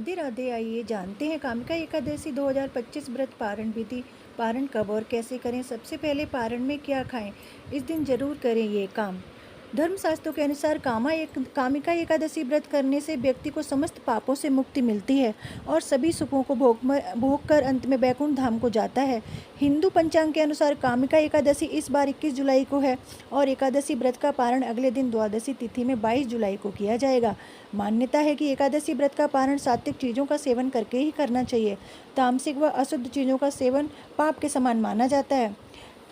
राधे राधे। आइए जानते हैं कामिका एकादशी 2025 व्रत पारण विधि। पारण कब और कैसे करें? सबसे पहले पारण में क्या खाएं? इस दिन जरूर करें ये काम। धर्मशास्त्रों के अनुसार कामिका एकादशी व्रत करने से व्यक्ति को समस्त पापों से मुक्ति मिलती है और सभी सुखों को भोग कर अंत में बैकुंठ धाम को जाता है। हिंदू पंचांग के अनुसार कामिका एकादशी इस बार 21 जुलाई को है और एकादशी व्रत का पारण अगले दिन द्वादशी तिथि में 22 जुलाई को किया जाएगा। मान्यता है कि एकादशी व्रत का पारण सात्विक चीज़ों का सेवन करके ही करना चाहिए। तामसिक व अशुद्ध चीज़ों का सेवन पाप के समान माना जाता है।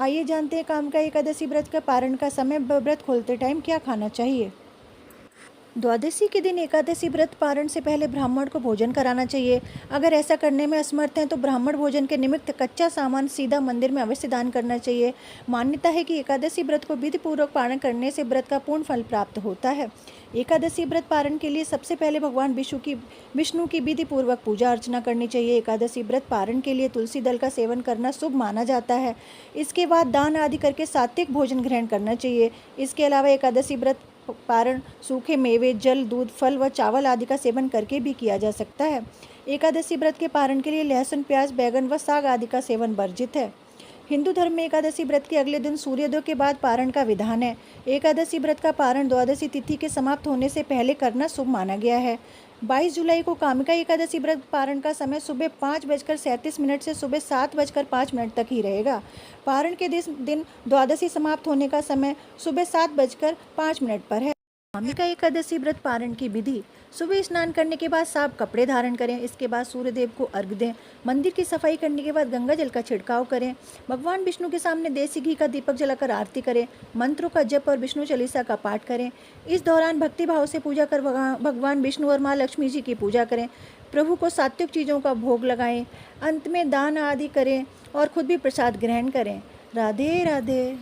आइए जानते हैं कामिका एकादशी व्रत का पारण का समय। व्रत खोलते टाइम क्या खाना चाहिए? द्वादशी के दिन एकादशी व्रत पारण से पहले ब्राह्मण को भोजन कराना चाहिए। अगर ऐसा करने में असमर्थ हैं तो ब्राह्मण भोजन के निमित्त कच्चा सामान सीधा मंदिर में अवश्य दान करना चाहिए। मान्यता है कि एकादशी व्रत को विधि पूर्वक पारण करने से व्रत का पूर्ण फल प्राप्त होता है। एकादशी व्रत पारण के लिए सबसे पहले भगवान विष्णु की विधि पूर्वक पूजा अर्चना करनी चाहिए। एकादशी व्रत पारण के लिए तुलसी दल का सेवन करना शुभ माना जाता है। इसके बाद दान आदि करके सात्विक भोजन ग्रहण करना चाहिए। इसके अलावा एकादशी व्रत पारण सूखे मेवे, जल, दूध, फल व चावल आदि का सेवन करके भी किया जा सकता है। एकादशी व्रत के पारण के लिए लहसुन, प्याज, बैगन व साग आदि का सेवन वर्जित है। हिंदू धर्म में एकादशी व्रत के अगले दिन सूर्योदय के बाद पारण का विधान है। एकादशी व्रत का पारण द्वादशी तिथि के समाप्त होने से पहले करना शुभ माना गया है। 22 जुलाई को कामिका एकादशी व्रत पारण का समय सुबह 5:37 से सुबह 7:05 तक ही रहेगा। पारण के दिन द्वादशी समाप्त होने का समय सुबह 7:05 पर है। कामिका एकादशी व्रत पारण की विधि। सुबह स्नान करने के बाद साफ कपड़े धारण करें। इसके बाद सूर्यदेव को अर्घ्य दें। मंदिर की सफाई करने के बाद गंगा जल का छिड़काव करें। भगवान विष्णु के सामने देसी घी का दीपक जलाकर आरती करें। मंत्रों का जप और विष्णु चालीसा का पाठ करें। इस दौरान भक्ति भाव से पूजा कर भगवान विष्णु और माँ लक्ष्मी जी की पूजा करें। प्रभु को सात्विक चीज़ों का भोग लगाएं। अंत में दान आदि करें और खुद भी प्रसाद ग्रहण करें। राधे राधे।